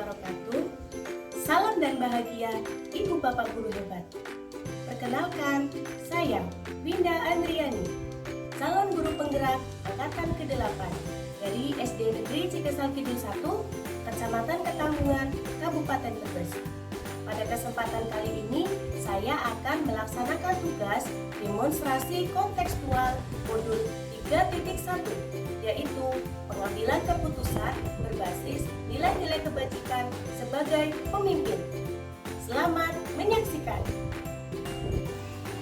wabarakatuh. Salam dan bahagia Ibu Bapak Guru hebat. Perkenalkan, saya Winda Andriani, calon guru penggerak angkatan ke-8 dari SD Negeri Cikesal Kidul 1, Kecamatan Ketanggungan, Kabupaten Brebes. Pada kesempatan kali ini, saya akan melaksanakan tugas demonstrasi kontekstual modul 3.1, yaitu pengambilan keputusan berbasis nilai-nilai kebajikan sebagai pemimpin. Selamat menyaksikan.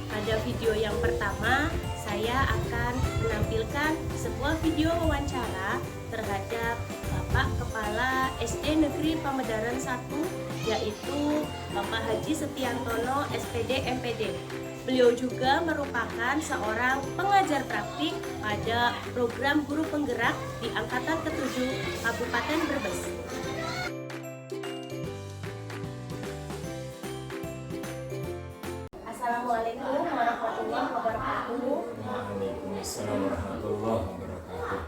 Pada video yang pertama, saya akan menampilkan sebuah video wawancara terhadap Bapak Kepala SD Negeri Pamedaran 1, yaitu Bapak Haji Setiantono SPD MPD. Beliau juga merupakan seorang pengajar praktik pada program guru penggerak di Angkatan ke-7 Kabupaten Brebes. Assalamualaikum warahmatullahi wabarakatuh. Waalaikumsalam warahmatullahi wabarakatuh.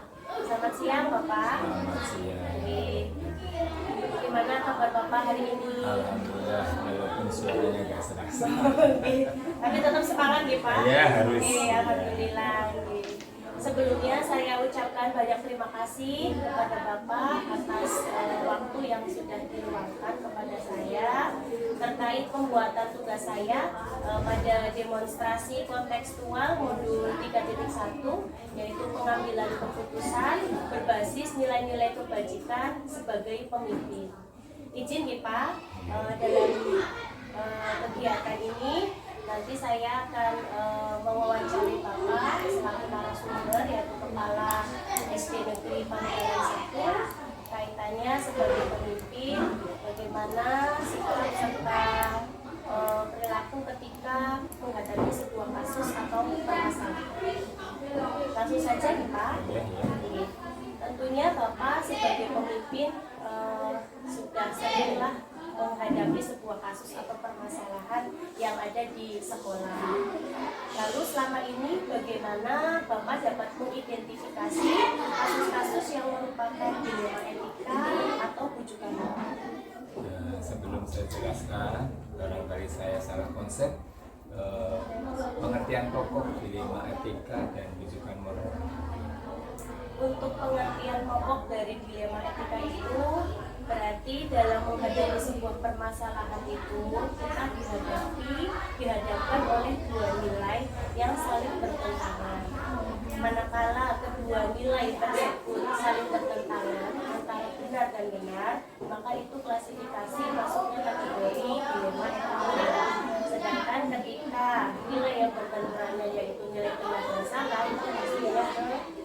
Selamat siang Bapak. Selamat siang. Gimana kabar Bapak hari ini? Alhamdulillah, walaupun suaranya gak serasa. Tapi tetap semangat ya Pak? Ya harus. Alhamdulillah. Sebelumnya saya ucapkan banyak terima kasih kepada Bapak atas waktu yang sudah diluangkan kepada saya terkait pembuatan tugas saya pada demonstrasi kontekstual modul 3.1, yaitu pengambilan keputusan berbasis nilai-nilai kebajikan sebagai pemimpin. Izin ya Pak, dalam kegiatan ini nanti saya akan mewawancari Bapak selaku narasumber, yaitu Kepala SD Negeri Pamedaran 1, kaitannya sebagai pemimpin, bagaimana sikap serta perilaku ketika menghadapi sebuah kasus atau permasalahan. Langsung saja nih Pak. Tentunya Bapak sebagai pemimpin sudah seringlah menghadapi sebuah kasus atau permasalahan yang ada di sekolah. Lalu selama ini bagaimana Bapak dapat mengidentifikasi kasus-kasus yang merupakan dilema etika atau rujukan moral? Sebelum saya jelaskan, barangkali saya salah konsep. Pengertian pokok dilema etika dan rujukan moral. Untuk pengertian pokok dari dilema etika itu berarti dalam menghadapi sebuah permasalahan itu kita dihadapkan oleh dua nilai yang saling bertentangan. Manakala kedua nilai tersebut saling bertentangan antara benar dan benar, maka itu klasifikasi masuknya kategori dilema etika. Sedangkan ketika nilai yang bertentangan yaitu nilai benar dan salah, itu masuknya ke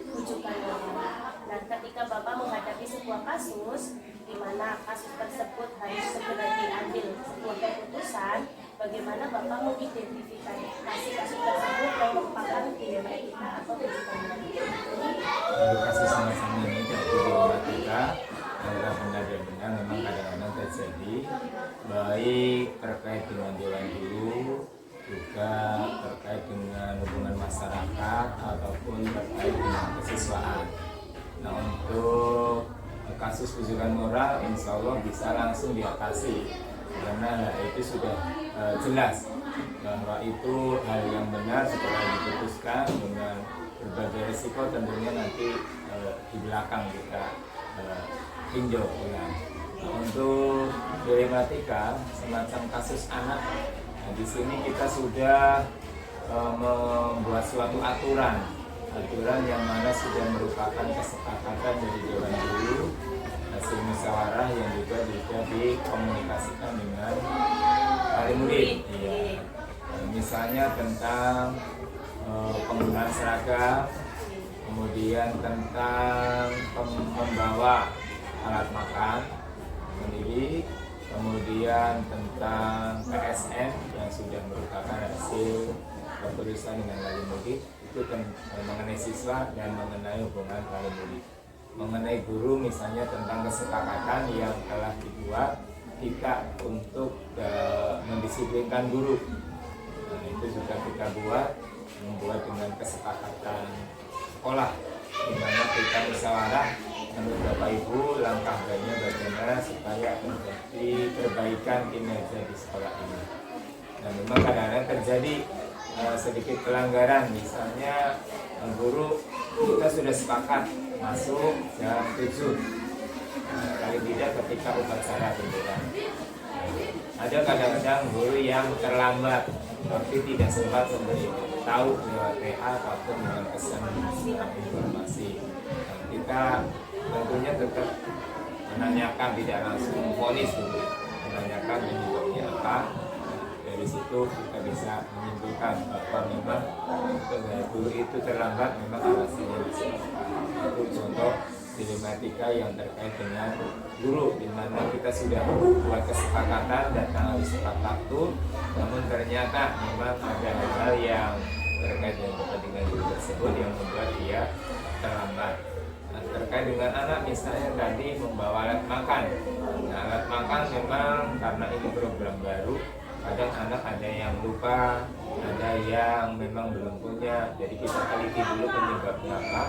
rujukan moral. Nah, ketika Bapak menghadapi sebuah kasus di mana kasus tersebut harus segera diambil sebuah keputusan, bagaimana Bapak mengidentifikasi kasus tersebut yang merupakan dilema etika atau rujukan moral? Untuk kasus semacam ini dari dilema etika, antara benar dan benar memang kadang-kadang terjadi, baik terkait dengan dewan guru, juga terkait dengan hubungan masyarakat ataupun terkait dengan kesiswaan. Nah, untuk kasus rujukan moral insya Allah bisa langsung diatasi karena itu sudah jelas bahwa itu hal yang benar setelah diputuskan dengan berbagai risiko tentunya nanti di belakang kita tinjau ulang. Nah, untuk dilematika semacam kasus anak, nah, di sini kita sudah membuat suatu aturan yang mana sudah merupakan kesepakatan dari dewan guru, hasil musyawarah yang juga dikomunikasikan dengan wali murid. Iya. Misalnya tentang penggunaan seragam, kemudian tentang membawa alat makan sendiri, kemudian tentang PSN yang sudah merupakan hasil keputusan dengan wali murid, itu mengenai siswa dan mengenai hubungan wali murid. Mengenai guru misalnya tentang kesepakatan yang telah dibuat kita untuk mendisiplinkan guru. Nah, itu juga kita membuat dengan kesepakatan sekolah, di mana kita musyawarah menurut Bapak Ibu langkah baiknya bagaimana supaya terjadi perbaikan kinerja di sekolah ini. Dan memang kadang-kadang terjadi sedikit pelanggaran, misalnya guru kita sudah sepakat masuk jam 7, kali tidak ketika upacara bendera. Ada kadang-kadang guru yang terlambat tapi tidak sempat memberi tahu lewat WA ataupun dengan pesan informasi. Nah, kita tentunya tetap menanyakan, tidak langsung vonis dulu, menanyakan penyebabnya apa. Dari situ kita bisa menyimpulkan bahwa memang guru itu terlambat memang alasannya bisa. Itu contoh dilematika yang terkait dengan guru, di mana kita sudah buat kesepakatan datang harus tepat waktu, namun ternyata memang ada hal yang terkait dengan kepentingan guru tersebut yang membuat dia terlambat. Nah, terkait dengan anak misalnya tadi membawa alat makan. Nah, alat makan memang karena ini program baru, kadang anak ada yang lupa, ada yang memang belum punya, jadi kita teliti dulu penyebabnya apa.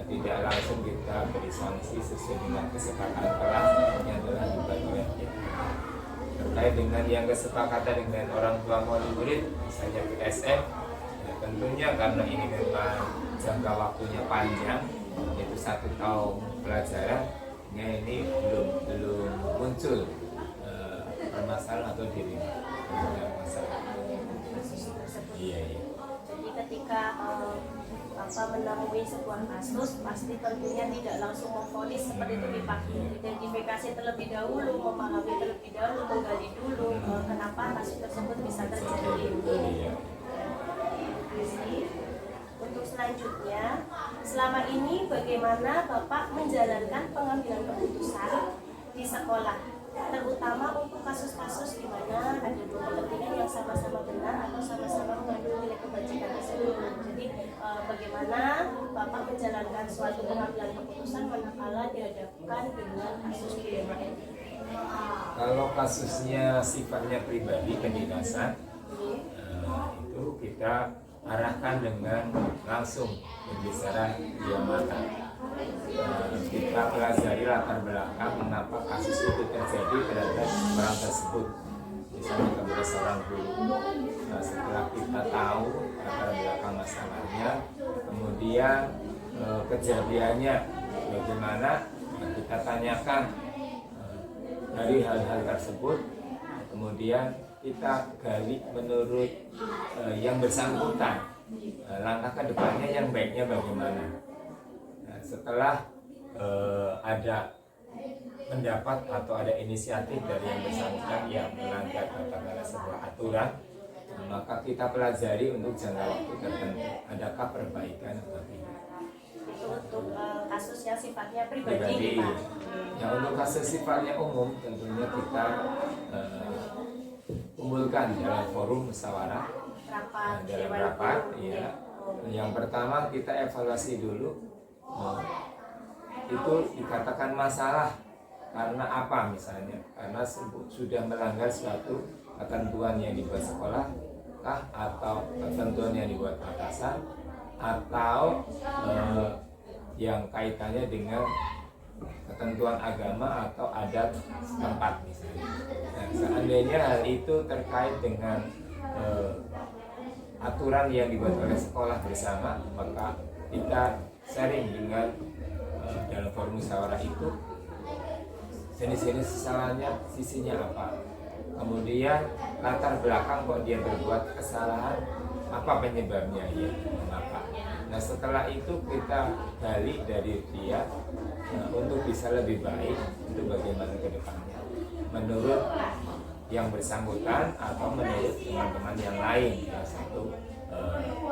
Tidak langsung kita beri sanksi sesuai dengan kesepakatan kelas yang telah dibuat oleh kita. Terkait dengan yang kesepakatan dengan orang tua maupun murid, misalnya PSM, ya tentunya karena ini memang jangka waktunya panjang, yaitu 1 tahun pelajaran, ya ini belum muncul permasalahan atau diri masalah. Iya. Jadi ketika menemui sebuah kasus, pasti tentunya tidak langsung memvonis seperti itu diidentifikasi terlebih dahulu, memahami terlebih dahulu, menggali dulu kenapa kasus tersebut bisa terjadi. Untuk selanjutnya, selama ini bagaimana Bapak menjalankan pengambilan keputusan di sekolah, terutama untuk kasus-kasus di mana ada dua kepentingan yang sama-sama benar atau sama-sama mengandung nilai kebajikan tersebut. Jadi bagaimana Bapak menjalankan suatu pengambilan keputusan manakala dihadapkan dengan kasus dilema etik? Kalau kasusnya sifatnya pribadi kedinasan, itu kita arahkan dengan langsung pembicaraan dia mata. Kita pelajari latar belakang mengapa kasus itu terjadi terhadap orang tersebut, misalnya kepada seorang guru. Nah, setelah kita tahu latar belakang masalahnya, kemudian kejadiannya bagaimana, kita tanyakan dari hal-hal tersebut, kemudian kita gali menurut yang bersangkutan, langkah ke depannya yang baiknya bagaimana. Nah, setelah ada pendapat atau ada inisiatif dari yang bersangkutan yang melanggar katakanlah sebuah aturan, maka kita pelajari untuk jangka waktu tertentu, adakah perbaikan atau tidak. Itu untuk kasus yang sifatnya pribadi. Yang untuk kasus sifatnya umum tentunya kita kumpulkan dalam forum musyawarah, dalam rapat, ya. Yang pertama kita evaluasi dulu, itu dikatakan masalah karena apa, misalnya karena sudah melanggar suatu ketentuan yang dibuat sekolah atau ketentuan yang dibuat atasan, atau yang kaitannya dengan ketentuan agama atau adat setempat misalnya. Nah, seandainya hal itu terkait dengan aturan yang dibuat oleh sekolah bersama, maka kita sharing dengan dalam forum musyawarah itu jenis-jenis kesalahannya, sisinya apa, kemudian latar belakang kok dia berbuat kesalahan, apa penyebabnya ya, mengapa. Nah, setelah itu kita gali dari dia untuk bisa lebih baik untuk bagaimana ke depannya menurut yang bersangkutan atau menurut teman-teman yang lain yang satu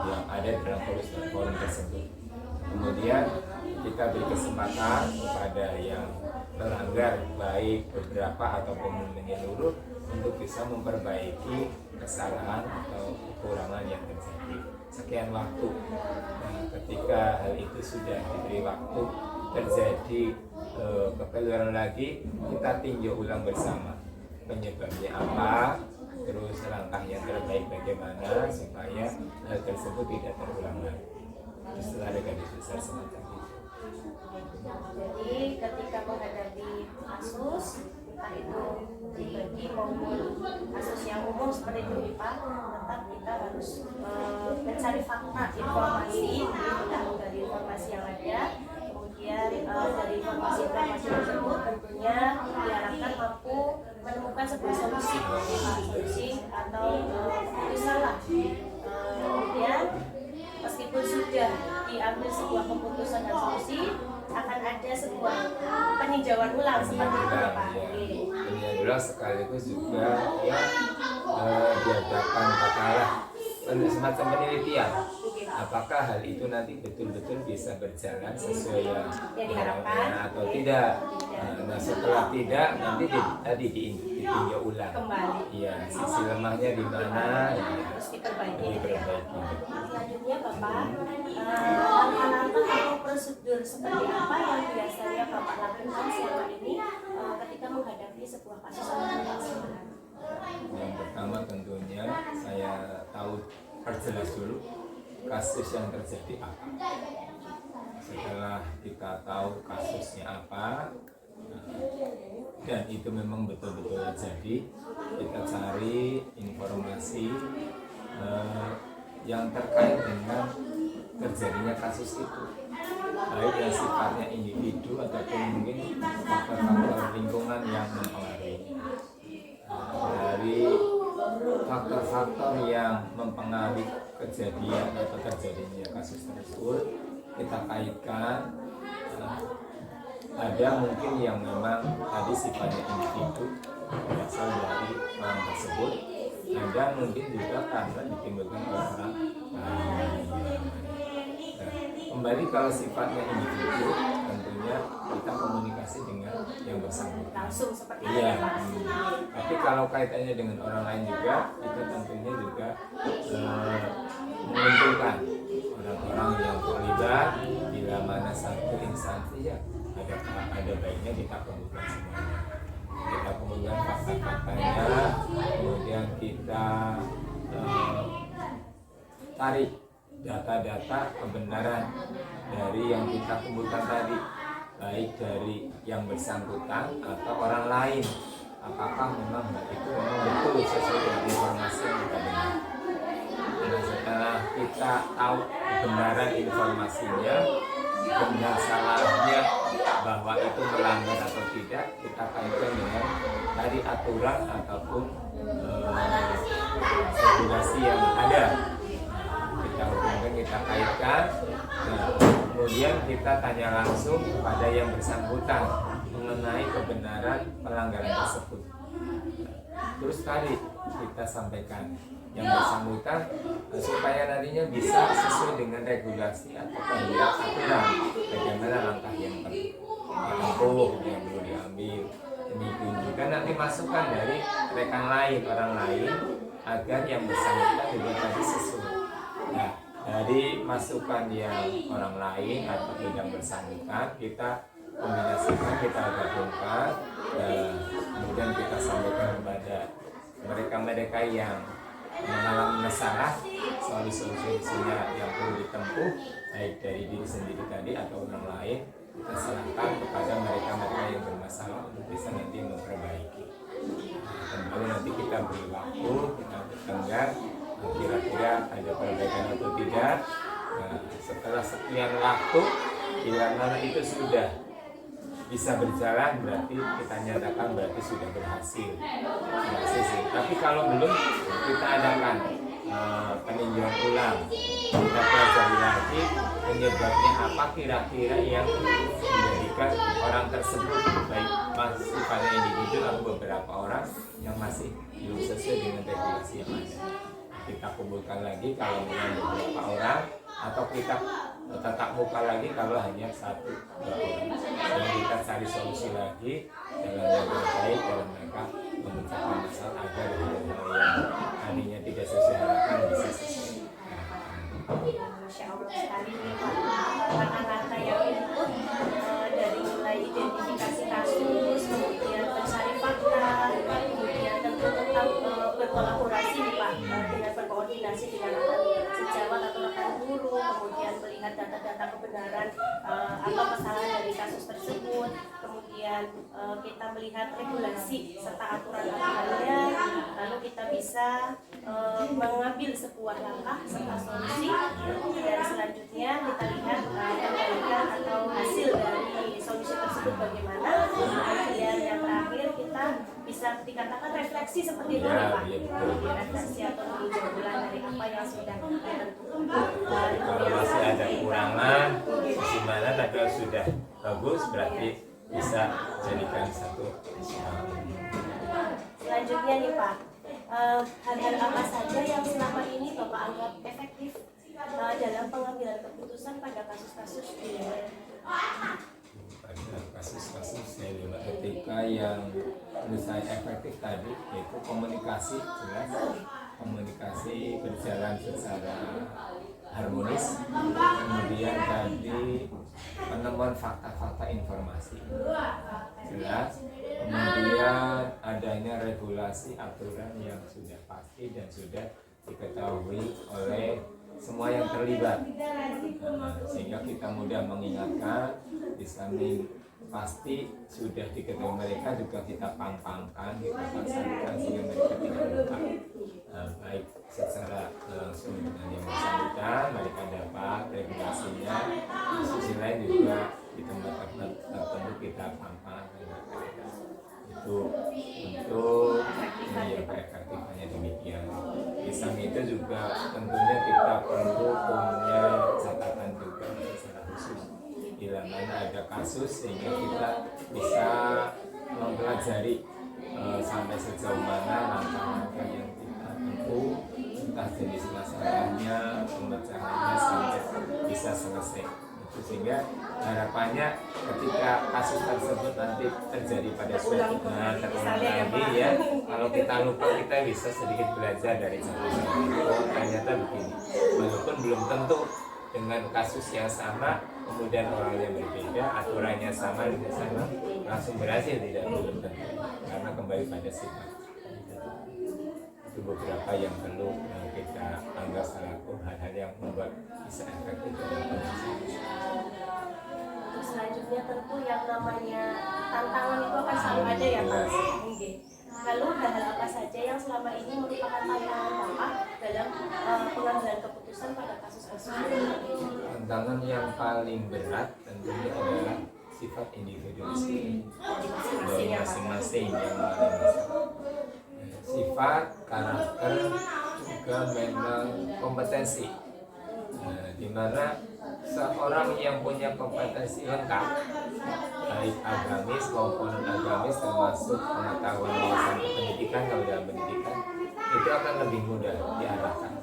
yang ada dalam forum tersebut. Kemudian kita beri kesempatan kepada yang melanggar, baik beberapa ataupun menyeluruh, untuk bisa memperbaiki kesalahan atau kekurangan yang terjadi sekian waktu. Nah, ketika hal itu sudah diberi waktu, terjadi kekeliruan lagi, kita tinjau ulang bersama penyebabnya apa, terus langkah yang terbaik bagaimana supaya hal tersebut tidak terulang lagi. Setelah ada garis besar semacam itu. Jadi ketika menghadapi kasus, entah itu pribadi maupun kasus yang umum seperti itu Pak, tetap kita harus mencari fakta informasi, kita dari informasi yang ada, kemudian dari informasi tersebut tentunya diharapkan mampu menemukan sebuah solusi atau keputusan lah. Kemudian meskipun sudah diambil sebuah keputusan dan solusi, akan ada sebuah peninjauan ulang seperti itu ya Pak. Peninjauan ulang sekaligus juga ya diadakan katakanlah semacam penelitian. Apakah hal itu nanti betul-betul bisa berjalan sesuai yang diharapkan atau tidak? Nah setelah tidak nanti tadi ditinjau ulang. Iya, sisi lemahnya di mana? Harus diperbaiki. Selanjutnya Bapak, langkah-langkah atau prosedur seperti apa yang biasanya Bapak lakukan selama ini ketika menghadapi sebuah kasus pelanggaran? Yang pertama tentunya saya tahu perjelas dulu kasus yang terjadi apa. Setelah kita tahu kasusnya apa dan itu memang betul-betul terjadi, kita cari informasi yang terkait dengan terjadinya kasus itu, baik yang sifatnya individu ataupun mungkin faktor-faktor lingkungan yang mempengaruhi. Dari faktor-faktor yang mempengaruhi kejadian atau terjadinya kasus tersebut kita kaitkan, ada mungkin yang memang tadi sifatnya individu berasal dari orang tersebut, ada mungkin juga karena ditimbulkan oleh orang lain. Kembali kalau sifatnya individu, tentunya kita komunikasi dengan yang bersangkutan langsung seperti itu ya. Tapi kalau kaitannya dengan orang lain juga, kita tentunya juga mengumpulkan orang-orang yang terlibat bila mana satu instansi ya ada baiknya kita kumpulkan semuanya. Kita kumpulkan fakta-faktanya, kemudian kita tarik data-data kebenaran dari yang kita kumpulkan tadi, baik dari yang bersangkutan atau orang lain. Apakah memang hal itu memang betul sesuai dengan informasi yang kita dengar. Nah, setelah kita tahu kebenaran informasinya, benar salahnya bahwa itu melanggar atau tidak, kita kaitkan dengan tadi aturan ataupun regulasi yang ada. Kita hubungkan, kita kaitkan, nah, kemudian kita tanya langsung kepada yang bersangkutan mengenai kebenaran pelanggaran tersebut. Terus tadi kita sampaikan yang bersangkutan supaya nantinya bisa sesuai dengan regulasi atau aturan bagaimana langkah yang perlu ditempuh, yang perlu diambil. Demikian juga nanti masukan dari rekan lain, orang lain, agar yang bersangkutan juga tadi sesuai. Nah, dari masukan yang orang lain atau yang bersangkutan kita kombinasikan, kita gabungkan, dan kemudian kita sampaikan kepada mereka-mereka yang mengalami masalah, solusi-solusinya yang perlu ditempuh baik dari diri sendiri tadi atau orang lain. Kita serahkan kepada mereka-mereka yang bermasalah untuk bisa nanti memperbaiki. Kembali nanti kita beri waktu, kita bertenggar kira-kira ada perbaikan atau tidak. Nah, setelah sekian waktu bila mana itu sudah bisa berjalan, berarti kita nyatakan berarti sudah berhasil. Tapi kalau belum, kita adakan peninjauan ulang, kita pelajari lagi penyebabnya apa kira-kira yang menjadikan orang tersebut, baik masih pada individu atau beberapa orang yang masih belum sesuai dengan regulasi yang ada. Kita kumpulkan lagi kalau dengan beberapa orang, atau kita tatap muka lagi kalau hanya 1-2 orang, dan kita cari solusi lagi dalam yang terbaik dalam mereka memecahkan masalah agar hal-hal yang tadinya tidak sesuai harapan bisa sesuai. Masya Allah sekali nih Pak, langkah-langkah yang input dari mulai identifikasi kasus, kemudian mencari fakta, kemudian tentu tentang berkolaborasi nih Pak, dengan berkoordinasi dengan rekan sejawat atau rekan guru, kemudian melihat data-data kebenaran apa kesalahan dari kasus tersebut, kemudian kita melihat regulasi serta aturan-aturannya, lalu kita bisa mengambil sebuah langkah serta solusi, dan selanjutnya kita lihat perbaikan atau hasil dari solusi tersebut bagaimana, kemudian yang terakhir kita bisa dikatakan refleksi seperti itu ya Pak, refleksi atau meninjau ulang dari apa yang sudah ditentukan. Kalau masih ada kekurangan di mana tapi sudah bagus, berarti bisa jadikan satu. Selanjutnya nih Pak, hal-hal apa saja yang selama ini Bapak anggap efektif dalam pengambilan keputusan pada kasus-kasus dilema? Pada kasus-kasus dilema etika yang menurut saya efektif tadi yaitu komunikasi, jelas komunikasi berjalan secara harmonis, kemudian tadi penemuan fakta-fakta informasi jelas, kemudian adanya regulasi aturan yang sudah pasti dan sudah diketahui oleh semua yang terlibat, sehingga kita mudah mengingatkan. Di samping pasti sudah diketahui mereka, juga kita pang-pangkan, kita paksanakan sehingga mereka tidak lupa, baik secara langsung dengan yang bersangkutan mereka dapat regulasinya, di sisi lain juga di tempat-tempat tertentu kita pang-pangkan mereka. Itu untuk efektifnya demikian. Di samping itu juga tentunya kita perlu punya catatan juga secara khusus bila mana ada kasus, sehingga kita bisa mempelajari sampai sejauh mana langkah-langkah yang kita tempuh, entah jenis masalahnya, pemecahannya sampai bisa selesai. Itu sehingga harapannya ketika kasus tersebut nanti terjadi pada suatu terulang lagi ya, kalau kita lupa kita bisa sedikit belajar dari contoh-contoh itu. Oh, ternyata begini, walaupun belum tentu dengan kasus yang sama, kemudian orang yang berbeda, aturannya sama dengan sama, langsung berhasil, tidak belum tentu, karena kembali pada sifat. Itu beberapa yang perlu kita anggap selaku hal-hal yang membuat bisa efektif dalam proses. Selanjutnya tentu yang namanya tantangan itu akan selalu ada ya Pak. Lalu hal-hal apa saja yang selama ini merupakan tantangan Bapak dalam pengambilan keputusan pada kasus-kasus ini? Tantangan yang paling berat tentunya adalah sifat individualisme dari masing-masing yang paling besar. Sifat, karakter, juga memang kompetensi. Di mana seorang yang punya kompetensi lengkap, baik agamis maupun non-agamis, termasuk pengetahuan wawasan pendidikan, kalau dalam pendidikan itu akan lebih mudah diarahkan.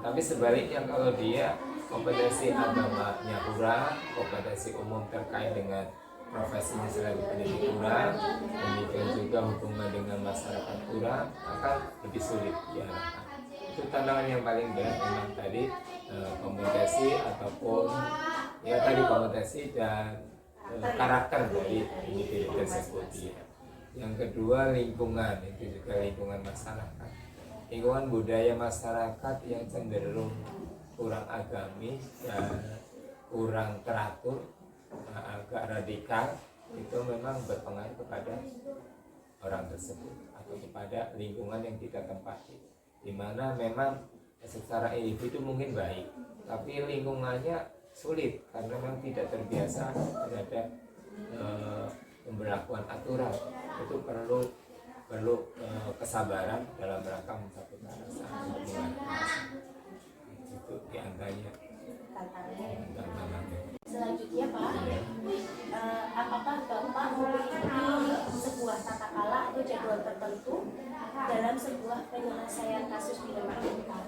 Tapi sebaliknya kalau dia kompetensi agamanya kurang, kompetensi umum terkait dengan profesinya selain pendidik kurang, demikian juga hubungan dengan masyarakat kurang, akan lebih sulit diarahkan. Itu tantangan yang paling berat memang tadi, komunikasi ataupun ya tadi kompetensi dan karakter dari individu tersebut ya. Yang kedua lingkungan, itu juga lingkungan masyarakat, lingkungan budaya masyarakat yang cenderung kurang agamis dan kurang teratur, agak radikal, itu memang berpengaruh kepada orang tersebut atau kepada lingkungan yang kita tempati, di mana memang secara individu mungkin baik, tapi lingkungannya sulit karena memang tidak terbiasa terhadap pemberlakuan aturan. Itu perlu kesabaran dalam rangka mencapai kerasan untuk mengatasi. Itu diantaranya tantangannya. Selanjutnya Pak, apakah Bapak memiliki sebuah tata cara atau jadwal tertentu dalam sebuah penyelesaian kasus dilema etika?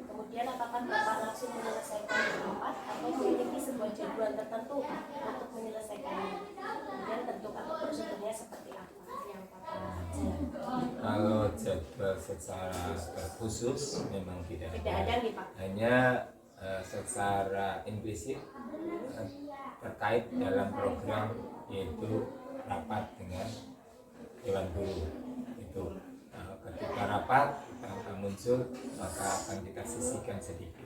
Kemudian apakah Bapak langsung menyelesaikan di tempat atau memiliki sebuah jadwal tertentu untuk menyelesaikannya? Kemudian bentuk atau prosedurnya seperti apa yang Bapak jalankan? Kalau jadwal secara khusus memang tidak ada nih Pak. Hanya secara implisit terkait dalam program, yaitu rapat dengan Dewan Guru. Itu ketika rapat akan muncul, maka akan kita sisihkan sedikit.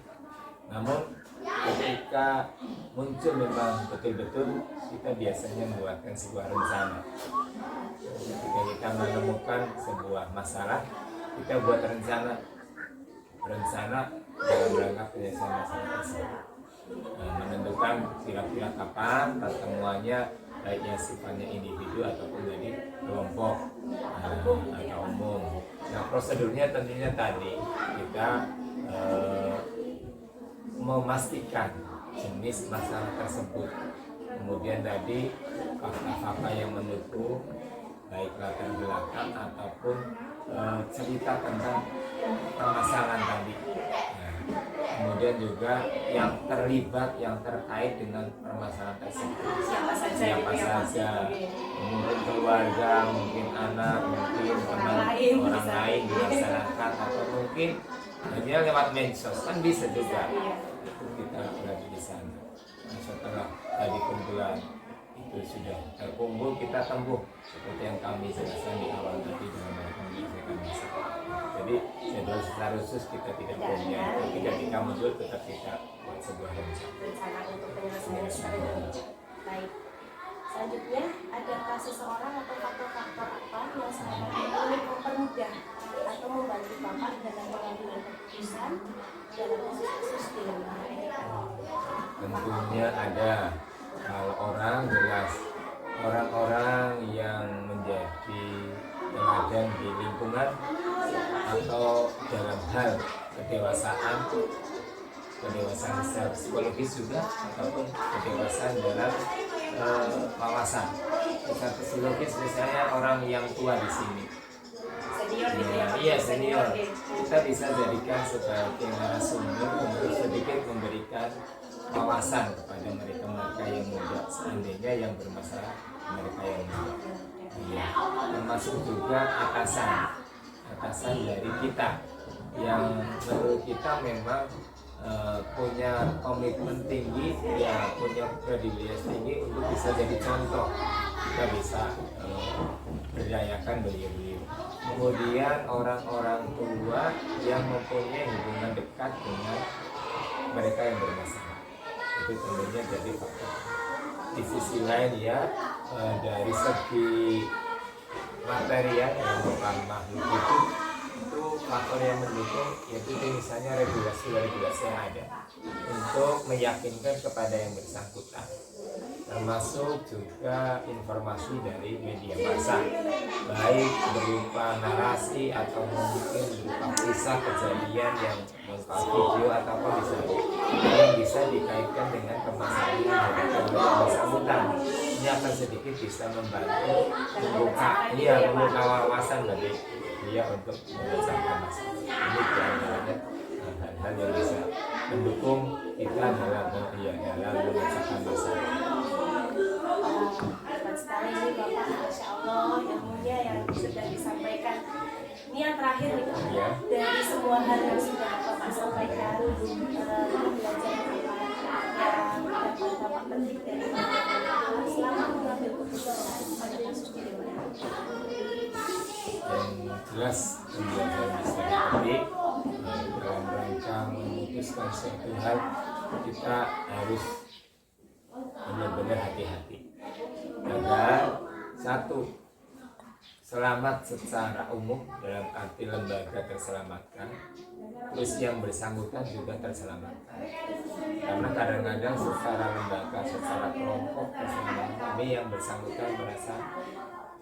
Namun ketika muncul memang betul-betul kita biasanya membuatkan sebuah rencana. Ketika kita menemukan sebuah masalah, kita buat rencana dalam rangka penyelesaian masalah tersebut. Menentukan kira-kira kapan pertemuannya, baiknya sifatnya individu ataupun dari kelompok atau umum. Nah, prosedurnya tentunya tadi kita memastikan jenis masalah tersebut, kemudian tadi fakta-fakta yang mendukung, baik latar belakang ataupun cerita tentang permasalahan tadi. Nah, kemudian juga yang terlibat, yang terkait dengan permasalahan tersebut, siapa saja, mungkin keluarga, mungkin anak, mungkin teman orang lain di masyarakat, atau mungkin hanya lewat medsos, kan bisa juga. Itu kita berada di sana. Nah, setelah tadi kumpulan itu sudah terkumpul, kita tempuh seperti yang kami jelaskan di awal tadi dalam menyelesaikan masalah. Jadi jadwal secara khusus kita tidak punya, tapi ketika muncul tetap kita buat sebuah rencana untuk penyelesaian strategi. Baik. Selanjutnya, adakah seseorang atau faktor-faktor apa yang selama ini mempermudah atau membantu Bapak dalam mengambil keputusan dalam kasus-kasus dilema? Tentunya ada. Kalau orang jelas, orang-orang yang menjadi teladan di lingkungan atau dalam hal kedewasaan secara psikologis juga, ataupun kedewasaan dalam wawasan. Secara psikologis misalnya orang yang tua di sini, Senior gitu ya? iya senior, kita bisa jadikan sebagai narasumber untuk sedikit memberikan wawasan kepada mereka yang muda, seandainya yang bermasalah mereka yang muda. Iya, termasuk juga atasan dari kita yang menurut kita memang punya komitmen tinggi, ya punya kredibilitas tinggi untuk bisa jadi contoh. Kita bisa berdayakan beliau-beliau. Kemudian orang-orang tua yang mempunyai hubungan dekat dengan mereka yang bermasalah, itu tentunya jadi faktor. Di sisi lain ya, dari segi material yang bukan makhluk itu faktor yang mendukung, yaitu misalnya regulasi yang ada untuk meyakinkan kepada yang bersangkutan, termasuk juga informasi dari media massa, baik berupa narasi atau mungkin berupa kisah kejadian yang video ataupun yang bisa dikaitkan dengan permasalahan yang bersangkutan. Ini akan sedikit bisa membantu membuka wawasan bagi dia untuk menyelesaikan masalah. Ini diantaranya hal-hal yang bisa mendukung kita dalam menyelesaikan masalah. Hebat sekali nih Bapak, Masya Allah, ilmunya yang sudah disampaikan. Ini yang terakhir nih Pak, Ya. dari semua hal yang sudah Bapak sampaikan, belajar yang dapat Bapak petik dari Bapak selama mengambil keputusan pada kasus dilema. Dan jelas pembelajaran bisa dipetik dalam rangka memutuskan suatu hal, kita harus benar-benar hati-hati agar satu, selamat secara umum dalam arti lembaga terselamatkan, terus yang bersangkutan juga terselamatkan. Karena kadang-kadang secara lembaga, secara kelompok terselamatkan, ini yang bersangkutan merasa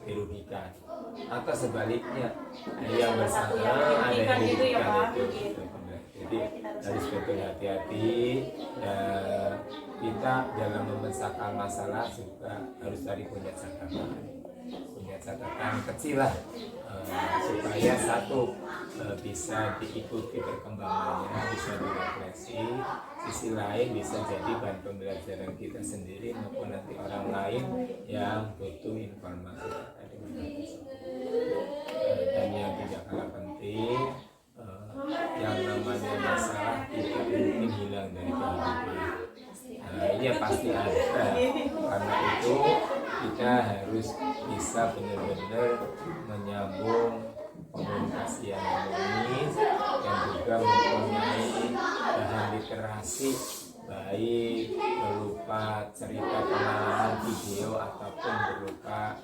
dirugikan, atau sebaliknya yang bersangkutan ada yang dirugikan itu. Jadi harus betul hati-hati, dan kita dalam memecahkan masalah juga harus tadi punya catatan kecil lah, supaya satu bisa diikuti perkembangannya, bisa direfleksi. Sisi lain bisa jadi bahan pembelajaran kita sendiri maupun nanti orang lain yang butuh informasi tadi. Dan yang tidak kalah penting, yang namanya masalah tidak mungkin hilang dari kehidupan. Nah, ini ya pasti ada. Karena itu kita harus bisa benar-benar menyambung komunikasi yang harmonis, dan juga mempunyai bahan literasi asik, baik berupa cerita pengalaman video ataupun berupa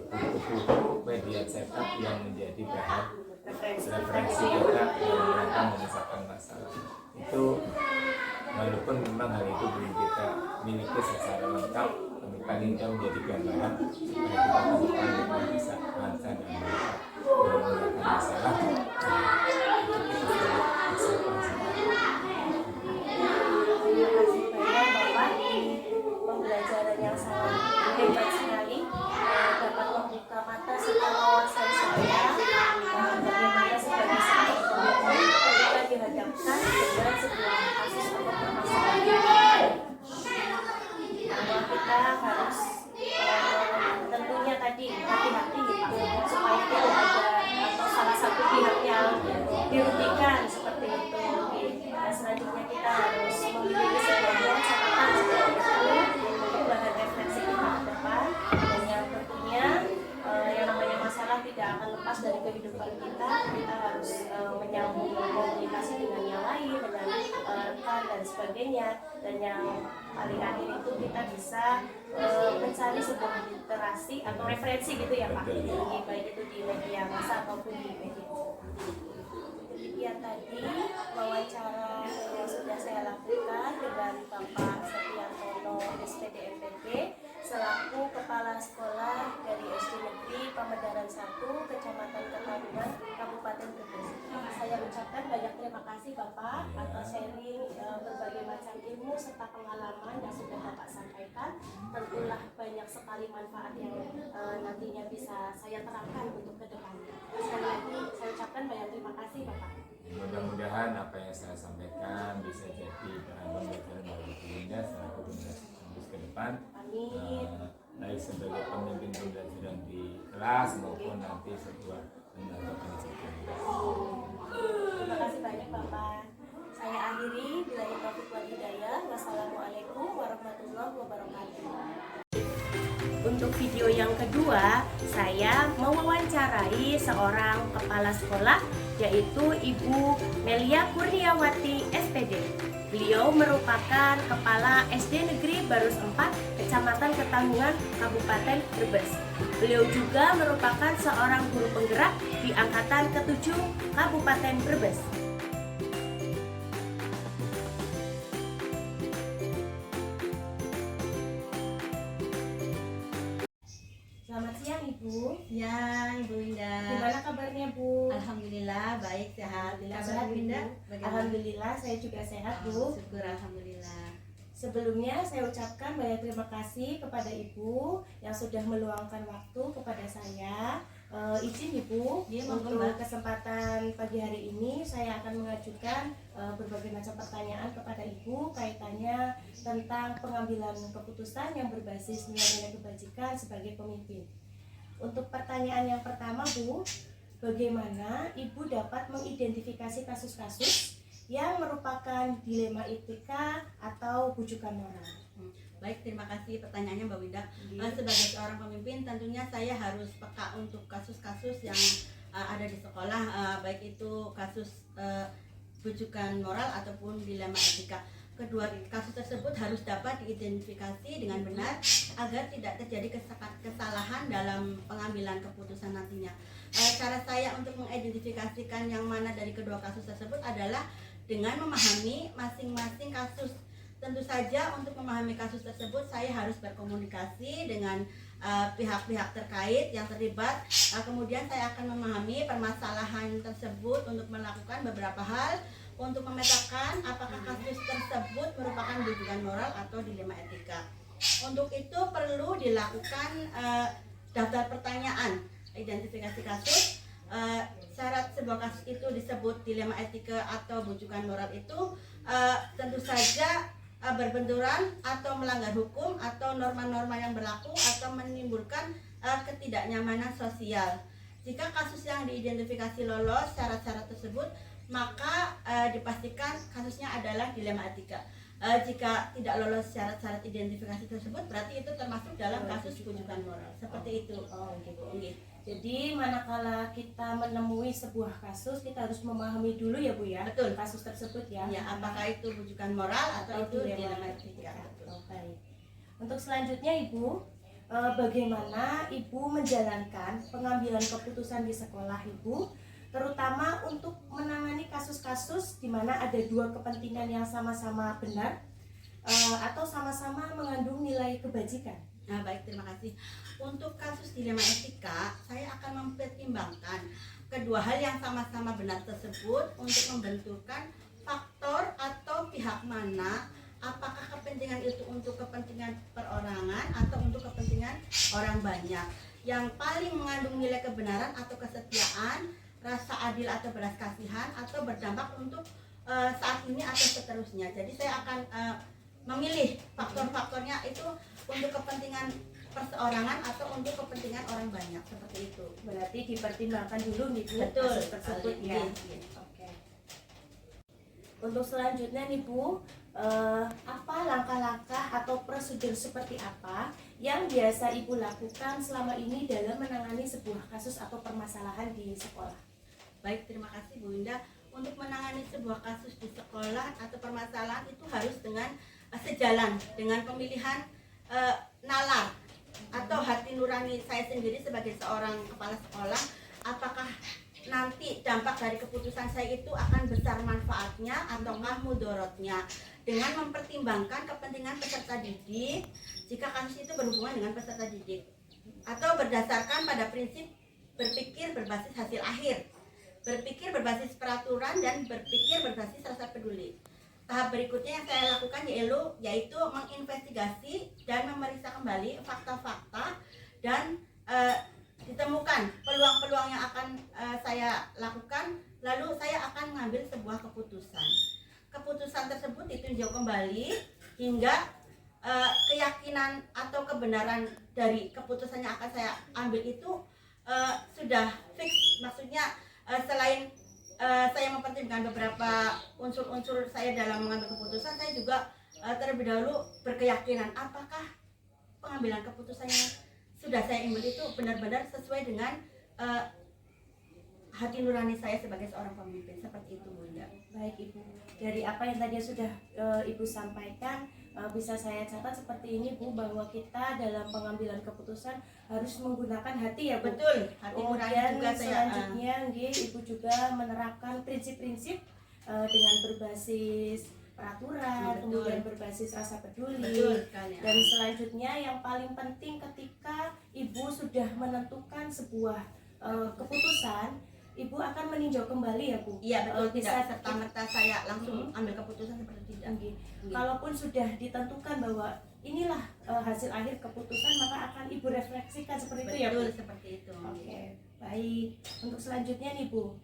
buku-buku media cetak yang menjadi bahan referensi kita yang mereka menyelesaikan masalah itu. Walaupun memang hal itu belum kita miliki secara lengkap, tapi paling tidak menjadi gambaran supaya kita ke depan memang bisa lancar dan bisa menyelesaikan masalah. Terima kasih banyak Bapak di pembelajaran yang sangat hebat sekali, dapat membuka mata serta wawasan saya bagaimana sebagai seorang pemimpin kita dihadapkan dengan sebuah kasus atau permasalahan bahwa kita harus tentunya tadi hati-hati gitu supaya tidak ada atau salah satu pihak yang dirugikan seperti itu. Nah, selanjutnya kita harus memiliki sebuah catatan seperti itu untuk bahan refleksi kita ke depan, dan yang tentunya yang namanya masalah tidak akan lepas dari kehidupan kita. Kita harus menyambung komunikasi dengan yang lain, dengan rekan dan sebagainya, dan yang paling akhir itu kita bisa mencari sebuah literasi atau referensi gitu ya Pak, baik itu di media massa ataupun di media. Demikian tadi wawancara yang sudah saya lakukan dengan Bapak Setiantono SPD MPD selaku Kepala Sekolah dari SD Negeri Pamedaran 1, Kecamatan Ketandungan, Kabupaten Brebes. Saya ucapkan banyak terima kasih Bapak atas sharing berbagai macam ilmu serta pengalaman yang sudah Bapak sampaikan. Tentulah banyak sekali manfaat yang nantinya bisa saya terapkan untuk ke depannya. Sekali lagi saya ucapkan banyak terima kasih Bapak. Mudah-mudahan apa yang saya sampaikan bisa jadi bahan pembelajaran bagi Bunda selaku generasi kampus ke depan. Amin. Baik sebagai pemimpin pembelajaran di kelas maupun nanti sebuah lembaga pendidikan. Terima kasih banyak Bapak. Saya akhiri, billahi taufiq wal hidayah. Wassalamualaikum warahmatullahi wabarakatuh. Untuk video yang kedua, saya mewawancarai seorang kepala sekolah yaitu Ibu Melia Kurniawati SPD. Beliau merupakan Kepala SD Negeri Barus 4, Kecamatan Ketanggungan, Kabupaten Brebes. Beliau juga merupakan seorang guru penggerak di Angkatan ke-7 Kabupaten Brebes. Selamat siang Ibu. Siang Ibu Winda. Gimana kabarnya Bu? Alhamdulillah baik sehat. Alhamdulillah Kabar sehat, Ibu Winda? Ibu. Bagaimana? Alhamdulillah saya juga sehat Bu. Syukur alhamdulillah. Sebelumnya saya ucapkan banyak terima kasih kepada Ibu yang sudah meluangkan waktu kepada saya. Izin Ibu, Iya, monggo, untuk Mbak. kesempatan pagi hari ini saya akan mengajukan berbagai macam pertanyaan kepada Ibu kaitannya tentang pengambilan keputusan yang berbasis nilai-nilai kebajikan sebagai pemimpin. Untuk pertanyaan yang pertama Bu, bagaimana Ibu dapat mengidentifikasi kasus-kasus yang merupakan dilema etika atau bujukan moral? Baik, terima kasih pertanyaannya Mbak Winda. Sebagai seorang pemimpin tentunya saya harus peka untuk kasus-kasus yang ada di sekolah, baik itu kasus bujukan moral ataupun dilema etika. Kedua kasus tersebut harus dapat diidentifikasi dengan benar agar tidak terjadi kesalahan dalam pengambilan keputusan nantinya. Cara saya untuk mengidentifikasikan yang mana dari kedua kasus tersebut adalah dengan memahami masing-masing kasus. Tentu saja untuk memahami kasus tersebut saya harus berkomunikasi dengan pihak-pihak terkait yang terlibat. Kemudian saya akan memahami permasalahan tersebut untuk melakukan beberapa hal untuk memetakan apakah kasus tersebut merupakan bujukan moral atau dilema etika. Untuk itu perlu dilakukan daftar pertanyaan identifikasi kasus. Syarat sebuah kasus itu disebut dilema etika atau bujukan moral itu tentu saja berbenturan atau melanggar hukum atau norma-norma yang berlaku atau menimbulkan ketidaknyamanan sosial. Jika kasus yang diidentifikasi lolos syarat-syarat tersebut, maka dipastikan kasusnya adalah dilema etika. Jika tidak lolos syarat-syarat identifikasi tersebut, berarti itu termasuk dalam kasus bujukan moral. Seperti itu. Oh gitu. Jadi manakala kita menemui sebuah kasus, kita harus memahami dulu ya Bu ya, Betul. kasus tersebut ya. Ya, apakah itu rujukan moral atau itu dilema etika. Oh, baik. Untuk selanjutnya Ibu, bagaimana Ibu menjalankan pengambilan keputusan di sekolah Ibu, terutama untuk menangani kasus-kasus di mana ada dua kepentingan yang sama-sama benar atau sama-sama mengandung nilai kebajikan. Nah, baik, terima kasih. Untuk kasus dilema etika, saya akan mempertimbangkan kedua hal yang sama-sama benar tersebut untuk membenturkan faktor atau pihak mana, apakah kepentingan itu untuk kepentingan perorangan atau untuk kepentingan orang banyak. Yang paling mengandung nilai kebenaran atau kesetiaan, rasa adil atau belas kasihan, atau berdampak untuk saat ini atau seterusnya. Jadi saya akan memilih faktor-faktornya itu untuk kepentingan perseorangan atau untuk kepentingan orang banyak, seperti itu. Berarti dipertimbangkan dulu nih Bu, Betul, kasus tersebut ya. Oke. Untuk selanjutnya nih Bu, apa langkah-langkah atau prosedur seperti apa yang biasa Ibu lakukan selama ini dalam menangani sebuah kasus atau permasalahan di sekolah? Baik, terima kasih Bu Indah. Untuk menangani sebuah kasus di sekolah atau permasalahan itu harus dengan sejalan dengan pemilihan nalar atau hati nurani saya sendiri sebagai seorang kepala sekolah. Apakah nanti dampak dari keputusan saya itu akan besar manfaatnya ataukah mudorotnya, dengan mempertimbangkan kepentingan peserta didik jika kasus itu berhubungan dengan peserta didik, atau berdasarkan pada prinsip berpikir berbasis hasil akhir, berpikir berbasis peraturan, dan berpikir berbasis rasa peduli. Tahap berikutnya yang saya lakukan yaitu menginvestigasi dan memeriksa kembali fakta-fakta dan ditemukan peluang-peluang yang akan saya lakukan, lalu saya akan mengambil sebuah keputusan. Keputusan tersebut ditinjau kembali hingga keyakinan atau kebenaran dari keputusan yang akan saya ambil itu sudah fix. Maksudnya selain saya mempertimbangkan beberapa unsur-unsur saya dalam mengambil keputusan, saya juga terlebih dahulu berkeyakinan apakah pengambilan keputusan yang sudah saya ambil itu benar-benar sesuai dengan hati nurani saya sebagai seorang pemimpin. Seperti itu Bunda. Baik Ibu, dari apa yang tadi sudah Ibu sampaikan, bisa saya catat seperti ini Bu, bahwa kita dalam pengambilan keputusan harus menggunakan hati ya Bu. Betul, hati nurani Kemudian juga saya selanjutnya Ibu juga menerapkan prinsip-prinsip dengan berbasis peraturan, Betul. kemudian berbasis rasa peduli. betul sekali. Dan selanjutnya yang paling penting ketika Ibu sudah menentukan sebuah keputusan, Ibu akan meninjau kembali ya Bu. Iya betul, Bisa tidak serta-merta saya langsung ambil keputusan seperti tidak. Kalaupun sudah ditentukan bahwa inilah hasil akhir keputusan, maka akan Ibu refleksikan seperti itu ya Bu. Betul, seperti itu. Oke, baik. Untuk selanjutnya nih Bu,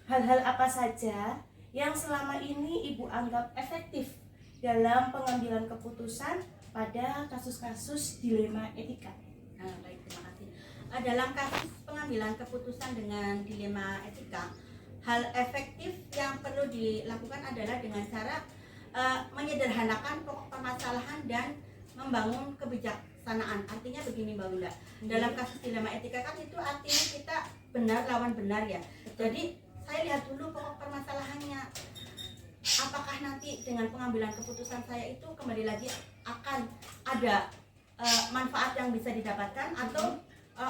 hal-hal apa saja yang selama ini Ibu anggap efektif dalam pengambilan keputusan pada kasus-kasus dilema etika? Baik, terima kasih. Dalam kasus pengambilan keputusan dengan dilema etika, hal efektif yang perlu dilakukan adalah dengan cara menyederhanakan pokok permasalahan dan membangun kebijaksanaan. Artinya begini Mbak Bunda, dalam kasus dilema etika kan itu artinya kita benar lawan benar ya. Jadi saya lihat dulu pokok permasalahannya. Apakah nanti dengan pengambilan keputusan saya itu kembali lagi akan ada manfaat yang bisa didapatkan atau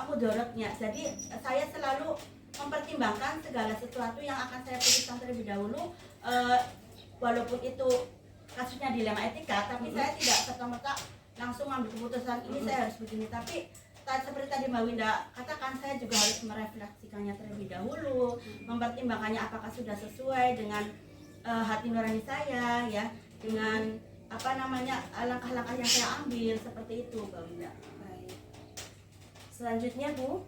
mudorotnya. Jadi saya selalu mempertimbangkan segala sesuatu yang akan saya putuskan terlebih dahulu, walaupun itu kasusnya dilema etika, tapi saya tidak serta-merta langsung ambil keputusan ini saya harus begini. Tapi seperti tadi Mbak Winda katakan, saya juga harus merefleksikannya terlebih dahulu, mempertimbangkannya apakah sudah sesuai dengan hati nurani saya, ya, dengan langkah-langkah yang saya ambil, seperti itu Mbak Winda. Selanjutnya Bu,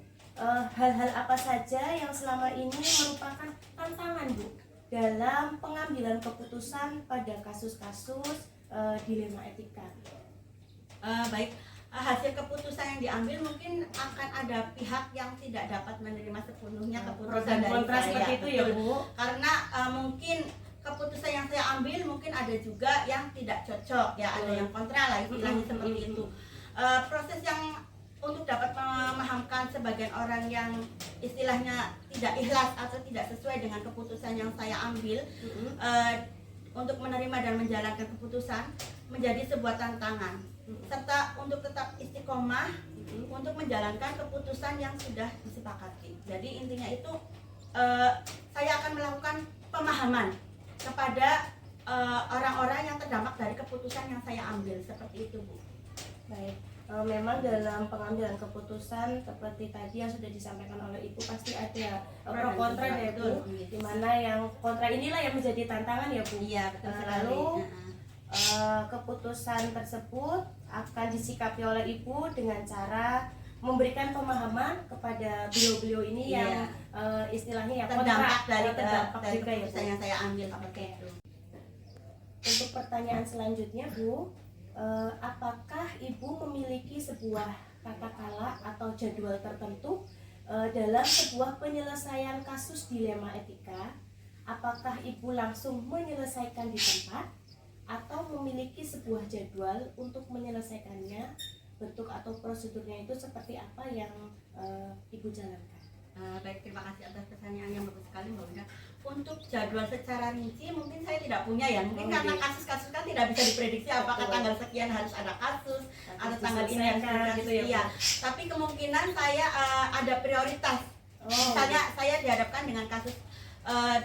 hal-hal apa saja yang selama ini merupakan tantangan Bu dalam pengambilan keputusan pada kasus-kasus dilema etika? Baik, hasil keputusan yang diambil mungkin akan ada pihak yang tidak dapat menerima sepenuhnya keputusan dari kontra saya. seperti itu ya Bu. Karena mungkin keputusan yang saya ambil mungkin ada juga yang tidak cocok ya, ada yang kontra lah istilahnya seperti itu. Proses yang untuk dapat memahamkan sebagian orang yang istilahnya tidak ikhlas atau tidak sesuai dengan keputusan yang saya ambil, untuk menerima dan menjalankan keputusan menjadi sebuah tantangan, serta untuk tetap istiqomah untuk menjalankan keputusan yang sudah disepakati. Jadi intinya itu saya akan melakukan pemahaman kepada orang-orang yang terdampak dari keputusan yang saya ambil, seperti itu, Bu. Baik, memang dalam pengambilan keputusan seperti tadi yang sudah disampaikan oleh Ibu pasti ada pro kontra ya Bu. Dimana yang kontra inilah yang menjadi tantangan ya Bu. Iya, betul sekali. Lalu keputusan tersebut akan disikapi oleh Ibu dengan cara memberikan pemahaman kepada beliau-beliau ini yang istilahnya ya terdampak dari terdampak dari juga ya Bu. keputusan yang saya ambil, seperti Oke. itu. Untuk pertanyaan selanjutnya Bu, apakah Ibu memiliki sebuah kata-kala atau jadwal tertentu dalam sebuah penyelesaian kasus dilema etika? Apakah Ibu langsung menyelesaikan di tempat atau memiliki sebuah jadwal untuk menyelesaikannya? Bentuk atau prosedurnya itu seperti apa yang Ibu jalankan? Baik, terima kasih atas pertanyaan yang bagus sekali, Mbak Wida. Untuk jadwal secara rinci mungkin saya tidak punya ya, mungkin karena kasus-kasus kan tidak bisa diprediksi apakah tanggal sekian harus ada kasus atau tanggal ini harus ada gitu kasus, ya. Tapi kemungkinan saya ada prioritas. Misalnya saya dihadapkan dengan kasus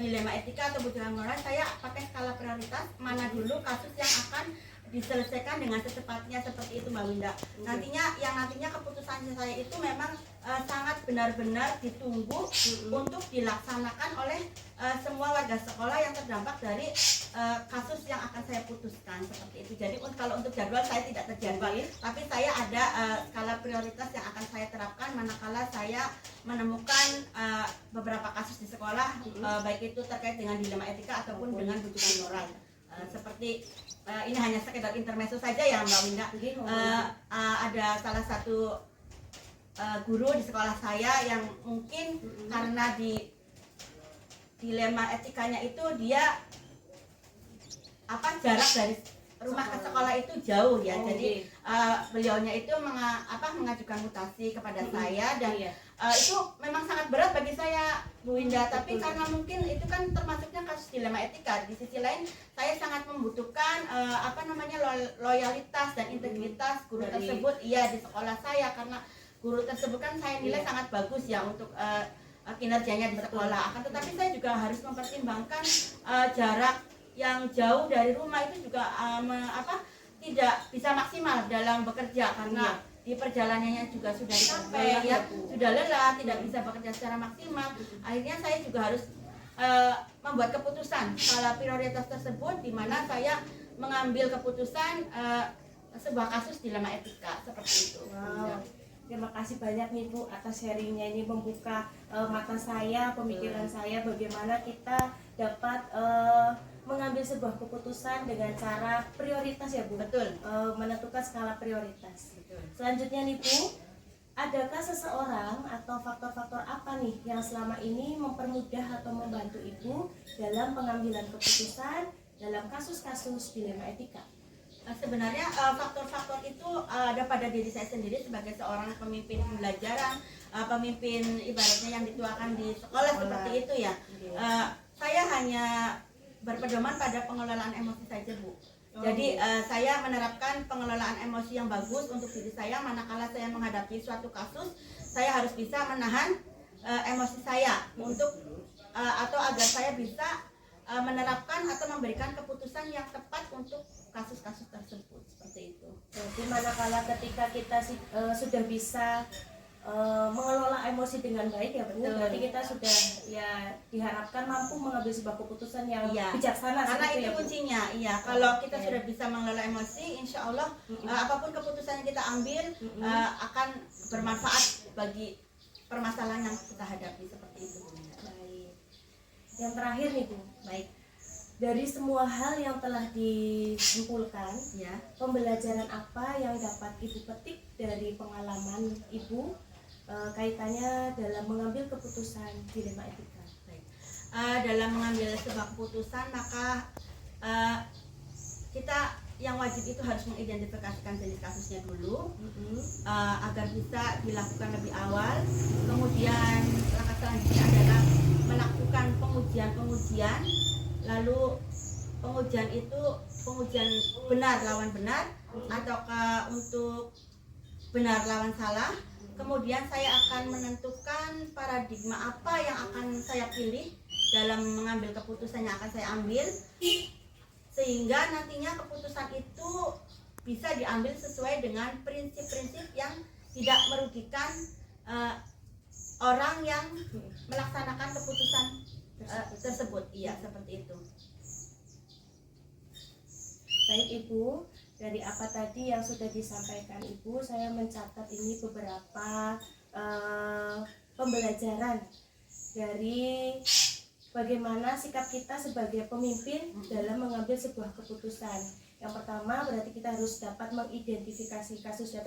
dilema etika atau bujukan moral, saya pakai skala prioritas, mana dulu kasus yang akan diselesaikan dengan secepatnya, seperti itu Mbak Winda. Nantinya keputusan saya itu memang sangat benar-benar ditunggu untuk dilaksanakan oleh semua warga sekolah yang terdampak dari kasus yang akan saya putuskan, seperti itu. Jadi kalau untuk jadwal saya tidak terjadwal, tapi saya ada skala prioritas yang akan saya terapkan manakala saya menemukan beberapa kasus di sekolah, baik itu terkait dengan dilema etika ataupun dengan bujukan moral. Seperti ini hanya sekedar intermezzo saja ya Mbak Winda. Ada salah satu guru di sekolah saya yang mungkin karena di dilema etikanya itu dia jarak dari rumah ke sekolah itu jauh ya. Jadi beliaunya itu mengajukan mutasi kepada saya dan itu memang sangat berat bagi saya Bu Winda, tapi karena mungkin itu kan termasuknya kasus dilema etika. Di sisi lain saya sangat membutuhkan loyalitas dan integritas guru tersebut di sekolah saya, karena guru tersebut kan saya nilai sangat bagus ya untuk kinerjanya di sekolah. Akan tetapi saya juga harus mempertimbangkan jarak yang jauh dari rumah itu juga tidak bisa maksimal dalam bekerja, karena di perjalanannya juga sudah capek ya, sudah lelah, tidak bisa bekerja secara maksimal. Akhirnya saya juga harus membuat keputusan skala prioritas tersebut, di mana saya mengambil keputusan sebuah kasus dilema etika, seperti itu. Wow. Terima kasih banyak nih Bu atas sharingnya, ini membuka mata saya, pemikiran saya bagaimana kita dapat mengambil sebuah keputusan dengan cara prioritas ya Bu. Betul. Menentukan skala prioritas. Betul. Selanjutnya nih Bu, adakah seseorang atau faktor-faktor apa nih yang selama ini mempermudah atau membantu Ibu dalam pengambilan keputusan dalam kasus-kasus dilema etika? Sebenarnya faktor-faktor itu ada pada diri saya sendiri sebagai seorang pemimpin pembelajaran, pemimpin ibaratnya yang dituakan di sekolah seperti itu ya. Saya hanya berpedoman pada pengelolaan emosi saja Bu. Jadi saya menerapkan pengelolaan emosi yang bagus untuk diri saya manakala saya menghadapi suatu kasus. Saya harus bisa menahan emosi saya untuk atau agar saya bisa menerapkan atau memberikan keputusan yang tepat untuk kasus-kasus tersebut, seperti itu. Jadi manakala ketika kita sudah bisa mengelola emosi dengan baik ya Bu, berarti kita sudah ya diharapkan mampu mengambil sebuah keputusan yang bijaksana. Karena itu ya, kuncinya, kalau kita sudah bisa mengelola emosi, insya Allah apapun keputusan yang kita ambil akan bermanfaat bagi permasalahan yang kita hadapi, seperti itu. Baik. Yang terakhir nih Bu, Baik. dari semua hal yang telah disimpulkan, Ya. pembelajaran apa yang dapat Ibu petik dari pengalaman Ibu kaitannya dalam mengambil keputusan dilema etika? Baik. Dalam mengambil sebuah keputusan, maka kita yang wajib itu harus mengidentifikasikan jenis kasusnya dulu Mm-mm. agar bisa dilakukan lebih awal. Kemudian langkah selanjutnya adalah melakukan pengujian, lalu pengujian itu pengujian benar lawan benar ataukah untuk benar lawan salah. Kemudian saya akan menentukan paradigma apa yang akan saya pilih dalam mengambil keputusan yang akan saya ambil, sehingga nantinya keputusan itu bisa diambil sesuai dengan prinsip-prinsip yang tidak merugikan orang yang melaksanakan keputusan tersebut. Iya, seperti itu. Baik Ibu, dari apa tadi yang sudah disampaikan Ibu, saya mencatat ini beberapa pembelajaran dari bagaimana sikap kita sebagai pemimpin dalam mengambil sebuah keputusan. Yang pertama berarti kita harus dapat mengidentifikasi kasusnya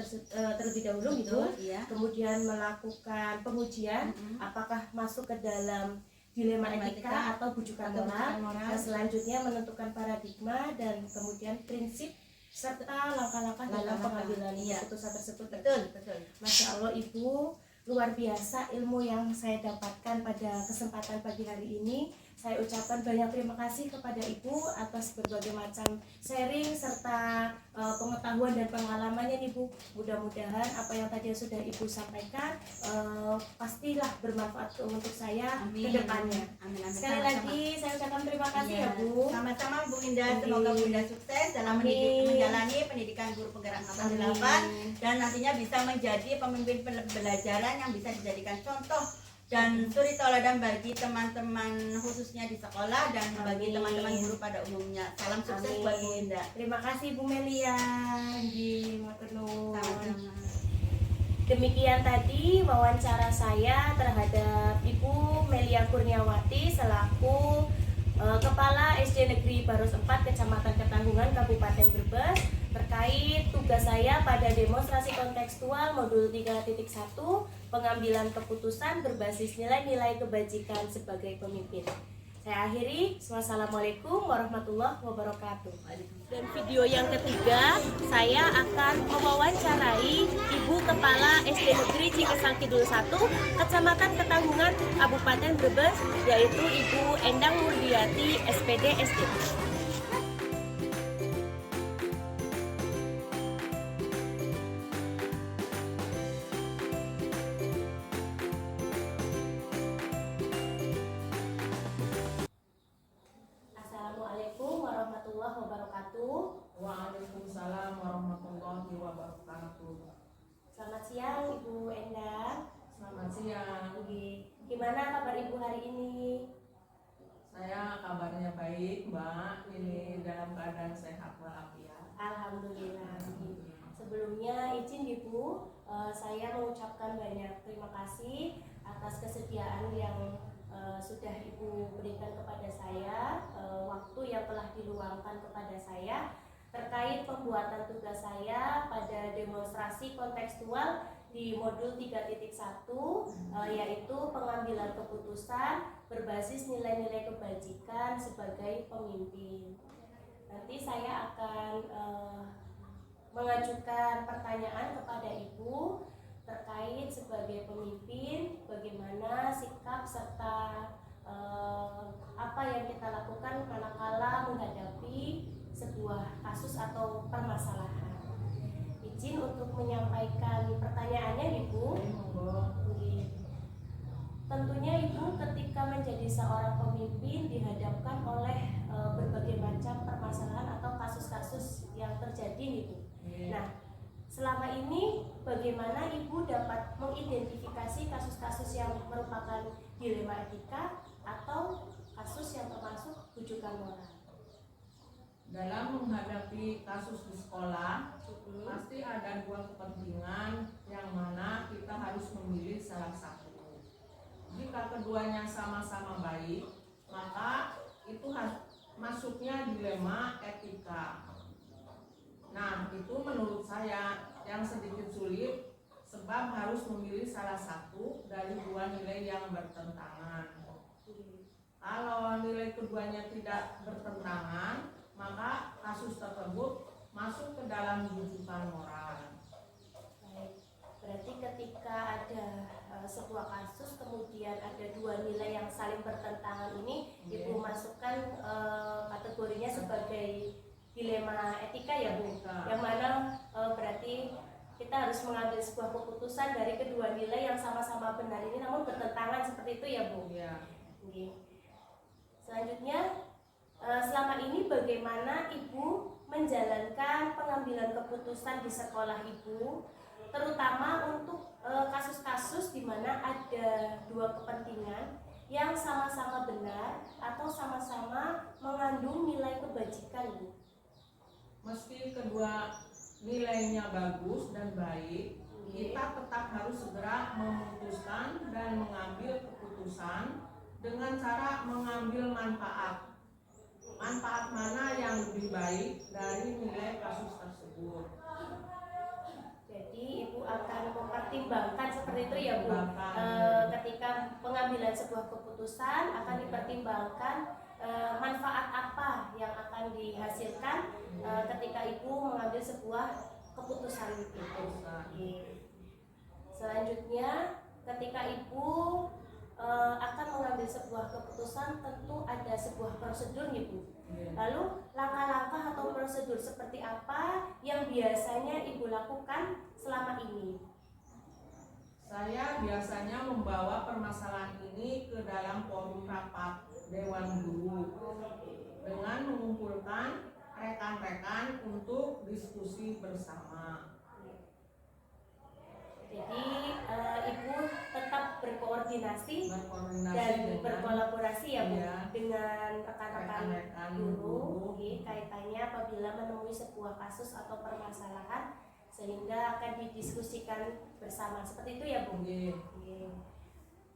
terlebih dahulu gitu. Iya. Kemudian melakukan pengujian apakah masuk ke dalam dilema etika atau bujukan moral. Dan selanjutnya menentukan paradigma dan kemudian prinsip serta langkah-langkah dalam pengambilan keputusan tersebut. Betul. Masya Allah Ibu, luar biasa ilmu yang saya dapatkan pada kesempatan pagi hari ini. Saya ucapkan banyak terima kasih kepada Ibu atas berbagai macam sharing serta pengetahuan dan pengalamannya nih Bu. Mudah-mudahan apa yang tadi sudah Ibu sampaikan pastilah bermanfaat untuk saya ke depannya. Amin. Sekali lagi saya ucapkan terima kasih ya Bu. Sama-sama Bu Indah, Amin. semoga Bu Indah sukses dalam Amin. menjalani pendidikan guru penggerak 88 dan nantinya bisa menjadi pemimpin pembelajaran yang bisa dijadikan contoh dan suri tauladan bagi teman-teman khususnya di sekolah dan bagi Amin. teman-teman guru pada umumnya. Salam sukses Amin. buat Bu Indah. Terima kasih Bu Melia di Matenun. Sama-sama. Demikian tadi wawancara saya terhadap Ibu Melia Kurniawati selaku Kepala SD Negeri Baros 4 Kecamatan Ketanggungan Kabupaten Brebes terkait tugas saya pada demonstrasi kontekstual modul 3.1 pengambilan keputusan berbasis nilai-nilai kebajikan sebagai pemimpin. Saya akhiri. Wassalamualaikum warahmatullahi wabarakatuh. Dan video yang ketiga, saya akan mewawancarai Ibu Kepala SD Negeri Cikesang Kidul 1, Kecamatan Ketanggungan, Kabupaten Brebes, yaitu Ibu Endang Murdiati, SPD SD. Assalamualaikum warahmatullahi wabarakatuh. Waalaikumsalam warahmatullahi wabarakatuh. Selamat siang Ibu Endang. Selamat siang. Gimana kabar Ibu hari ini? Saya kabarnya baik, Mbak. Ini dalam keadaan sehat walafiat. Alhamdulillah. Sebelumnya izin Ibu, saya mengucapkan banyak terima kasih atas kesediaan yang sudah Ibu berikan kepada saya, waktu yang telah diluangkan kepada saya terkait pembuatan tugas saya pada demonstrasi kontekstual di modul 3.1, yaitu pengambilan keputusan berbasis nilai-nilai kebajikan sebagai pemimpin. Nanti saya akan mengajukan pertanyaan kepada Ibu terkait sebagai pemimpin, bagaimana sikap serta apa yang kita lakukan manakala menghadapi sebuah kasus atau permasalahan. Izin untuk menyampaikan pertanyaannya Ibu. Tentunya Ibu ketika menjadi seorang pemimpin dihadapkan oleh berbagai macam permasalahan atau kasus-kasus yang terjadi Ibu. Nah, selama ini bagaimana Ibu dapat mengidentifikasi kasus-kasus yang merupakan dilema etika atau kasus yang termasuk bujukan moral? Dalam menghadapi kasus di sekolah, pasti ada dua kepentingan yang mana kita harus memilih salah satu. Jika keduanya sama-sama baik, maka itu masuknya dilema etika. Nah, itu menurut saya yang sedikit sulit sebab harus memilih salah satu dari dua nilai yang bertentangan. Kalau nilai keduanya tidak bertentangan, maka kasus tersebut masuk ke dalam rujukan moral. Baik, berarti ketika ada sebuah kasus kemudian ada dua nilai yang saling bertentangan ini, Ibu masukkan kategorinya sebagai dilema etika ya Bu, yang mana berarti kita harus mengambil sebuah keputusan dari kedua nilai yang sama-sama benar ini namun bertentangan seperti itu ya Bu. Iya. Oke. Selanjutnya, selama ini bagaimana Ibu menjalankan pengambilan keputusan di sekolah Ibu, terutama untuk kasus-kasus di mana ada dua kepentingan yang sama-sama benar atau sama-sama mengandung nilai kebajikan, Bu? Meski kedua nilainya bagus dan baik, kita tetap harus segera memutuskan dan mengambil keputusan dengan cara mengambil manfaat. Manfaat mana yang lebih baik dari nilai kasus tersebut. Jadi Ibu akan mempertimbangkan seperti itu ya Bu. Pertimbangkan. Ketika pengambilan sebuah keputusan akan dipertimbangkan manfaat apa yang akan dihasilkan ketika Ibu mengambil sebuah keputusan itu. Oke. Selanjutnya, ketika Ibu akan mengambil sebuah keputusan tentu ada sebuah prosedur nih Bu. Lalu langkah-langkah atau prosedur seperti apa yang biasanya Ibu lakukan selama ini? Saya biasanya membawa permasalahan ini ke dalam forum rapat Dewan Guru dengan mengumpulkan rekan-rekan untuk diskusi bersama. Jadi Ibu tetap berkoordinasi dan dengan berkolaborasi ya Bu ya, dengan rekan-rekan rekan-rekan guru. Oke, kaitannya apabila menemui sebuah kasus atau permasalahan sehingga akan didiskusikan bersama. Seperti itu ya Bu. Oke.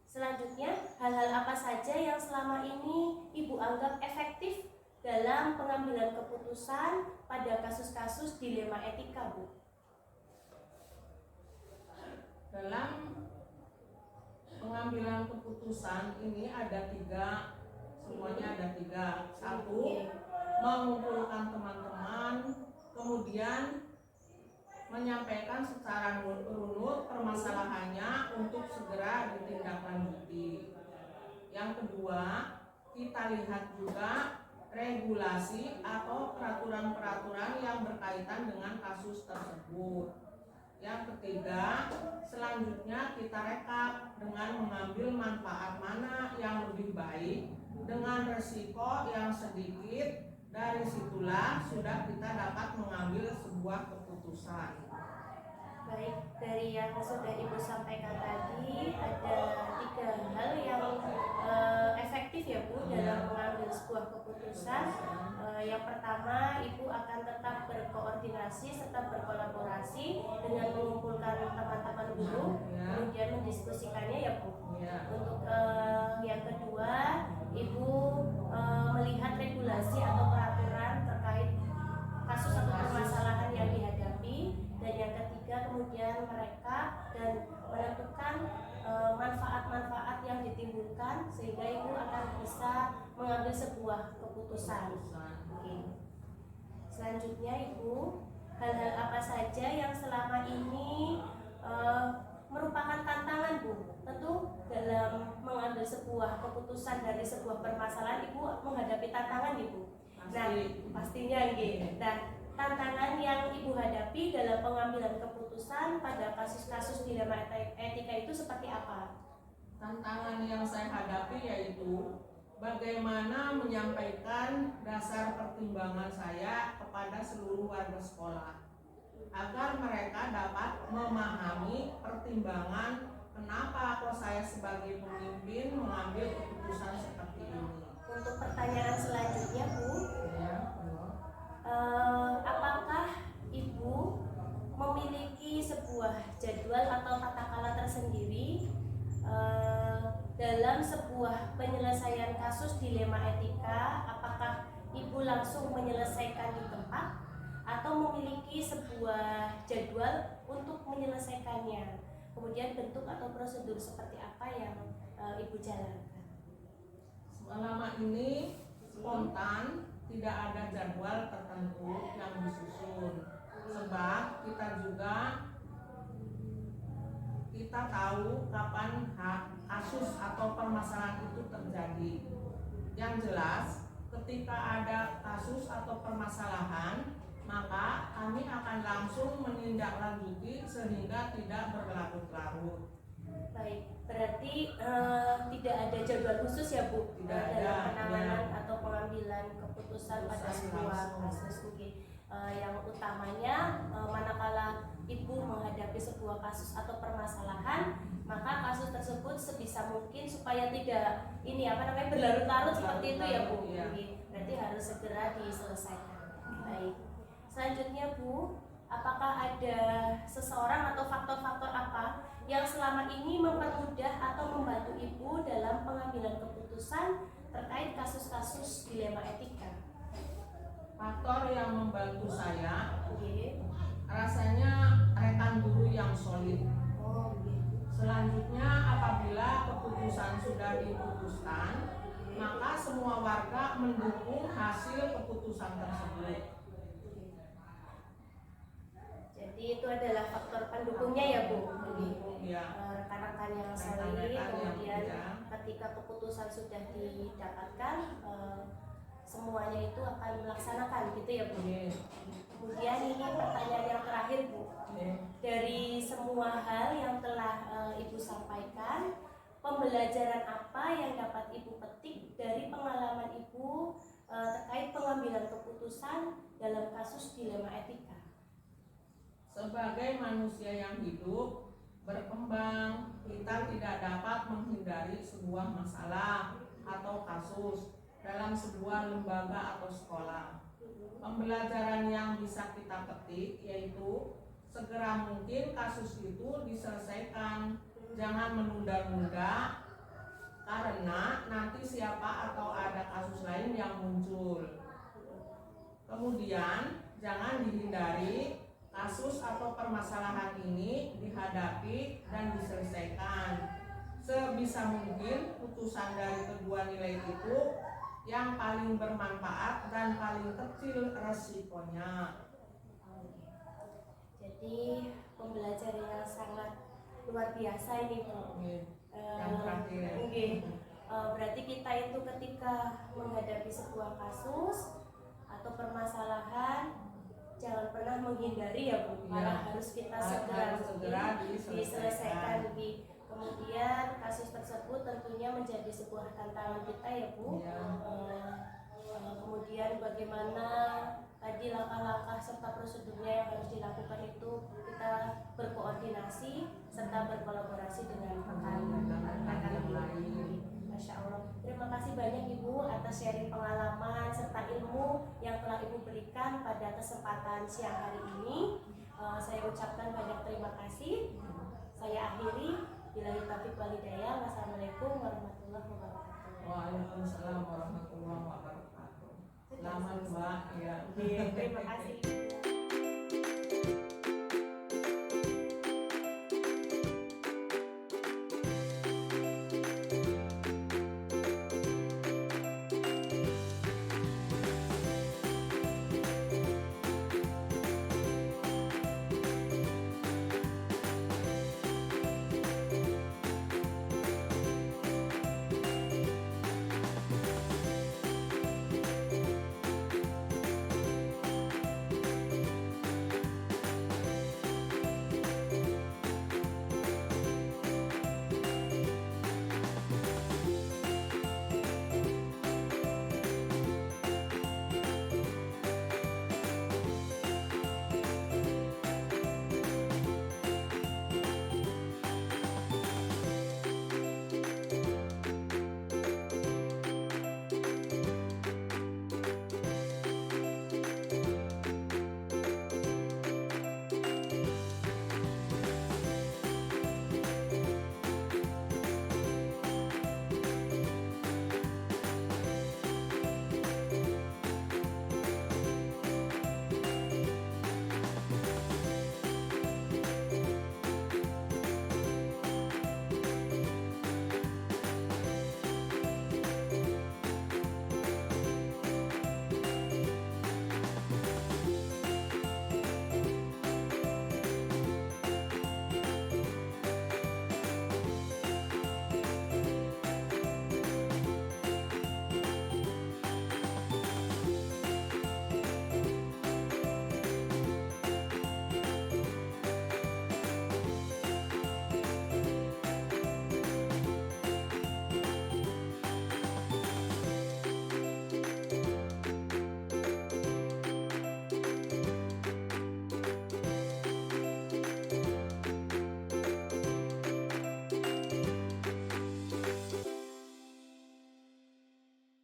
Selanjutnya, hal-hal apa saja yang selama ini Ibu anggap efektif dalam pengambilan keputusan pada kasus-kasus dilema etika Bu? Dalam pengambilan keputusan ini ada tiga, semuanya ada tiga. Satu, mengumpulkan teman-teman, kemudian menyampaikan secara runut permasalahannya untuk segera ditindaklanjuti. Yang kedua, kita lihat juga regulasi atau peraturan-peraturan yang berkaitan dengan kasus tersebut. Yang ketiga, selanjutnya kita rekap dengan mengambil manfaat mana yang lebih baik dengan resiko yang sedikit. Dari situlah sudah kita dapat mengambil sebuah keputusan. Baik, dari yang sudah Ibu sampaikan tadi ada tiga hal yang efektif ya Bu dalam mengambil sebuah keputusan. Yang pertama, Ibu akan tetap berkoordinasi serta berkolaborasi dengan mengumpulkan teman-teman guru, kemudian mendiskusikannya ya Bu. Untuk yang kedua, Ibu melihat regulasi atau peraturan terkait kasus atau permasalahan yang dihadapi, dan yang ketiga kemudian mereka dan menentukan manfaat-manfaat yang ditimbulkan sehingga Ibu akan bisa mengambil sebuah keputusan. Oke. Selanjutnya Ibu, hal-hal apa saja yang selama ini merupakan tantangan Bu? Tentu dalam mengambil sebuah keputusan dari sebuah permasalahan Ibu menghadapi tantangan Ibu. Nah, pastinya gitu. Nah, tantangan yang Ibu hadapi dalam pengambilan keputusan pada kasus-kasus dilema etika itu seperti apa? Tantangan yang saya hadapi yaitu bagaimana menyampaikan dasar pertimbangan saya kepada seluruh warga sekolah agar mereka dapat memahami pertimbangan kenapa kok saya sebagai pemimpin mengambil keputusan seperti ini. Untuk pertanyaan selanjutnya Bu, apakah Ibu memiliki sebuah jadwal atau tata kelola tersendiri dalam sebuah penyelesaian kasus dilema etika? Apakah Ibu langsung menyelesaikan di tempat atau memiliki sebuah jadwal untuk menyelesaikannya? Kemudian bentuk atau prosedur seperti apa yang Ibu jalankan? Selama ini spontan, tidak ada jadwal tertentu yang disusun. kita tahu kapan kasus atau permasalahan itu terjadi. Yang jelas, ketika ada kasus atau permasalahan, maka kami akan langsung menindaklanjuti sehingga tidak berlarut-larut. Baik, berarti tidak ada jadwal khusus ya Bu Tidak dalam ada, penanganan ya. atau pengambilan keputusan pada Keputusan sebuah langsung. kasus. Oke. Yang utamanya manakala Ibu menghadapi sebuah kasus atau permasalahan, maka kasus tersebut sebisa mungkin supaya tidak berlarut-larut seperti itu ya Bu. Iya. Oke, berarti harus segera diselesaikan. Baik. Selanjutnya Bu, apakah ada seseorang atau faktor-faktor apa yang selama ini mempermudah atau membantu Ibu dalam pengambilan keputusan terkait kasus-kasus dilema etika? Faktor yang membantu saya Oke. rasanya rekan guru yang solid. Oh, oke. Selanjutnya, apabila keputusan sudah diputuskan, maka semua warga mendukung hasil keputusan tersebut. Jadi itu adalah faktor pendukungnya ya Bu. Pendukung, ya. Rekan-rekan yang solid, Rekan-rekan yang kemudian ya. ketika keputusan sudah didapatkan, semuanya itu akan melaksanakan gitu ya Bu. Oke. Kemudian ini pertanyaan yang terakhir Bu. Oke. Dari semua hal yang telah Ibu sampaikan, pembelajaran apa yang dapat Ibu petik dari pengalaman Ibu terkait pengambilan keputusan dalam kasus dilema etika? Sebagai manusia yang hidup, berkembang, kita tidak dapat menghindari sebuah masalah atau kasus dalam sebuah lembaga atau sekolah. Pembelajaran yang bisa kita petik yaitu segera mungkin kasus itu diselesaikan. Jangan menunda-nunda karena nanti siapa atau ada kasus lain yang muncul. Kemudian jangan dihindari kasus atau permasalahan ini dihadapi dan diselesaikan. Sebisa mungkin putusan dari kedua nilai itu yang paling bermanfaat dan paling kecil resikonya. Jadi pembelajaran yang sangat luar biasa ini Bu. Yang terakhir ya. Oke. Berarti kita itu ketika menghadapi sebuah kasus atau permasalahan jangan pernah menghindari ya Bu, malah harus kita segera diselesaikan. Kemudian kasus tersebut tentunya menjadi sebuah tantangan kita ya Bu. Ya. Kemudian bagaimana tadi langkah-langkah serta prosedurnya yang harus dilakukan itu kita berkoordinasi serta berkolaborasi dengan rekan-rekan yang lain. Masya Allah. Terima kasih banyak Ibu atas sharing pengalaman serta ilmu yang telah Ibu berikan pada kesempatan siang hari ini. Saya ucapkan banyak terima kasih. Saya akhiri. Billahi taufiq wal hidayah. Wassalamualaikum warahmatullahi wabarakatuh. Waalaikumsalam warahmatullahi wabarakatuh. Selamat Mbak. Ya. Terima kasih.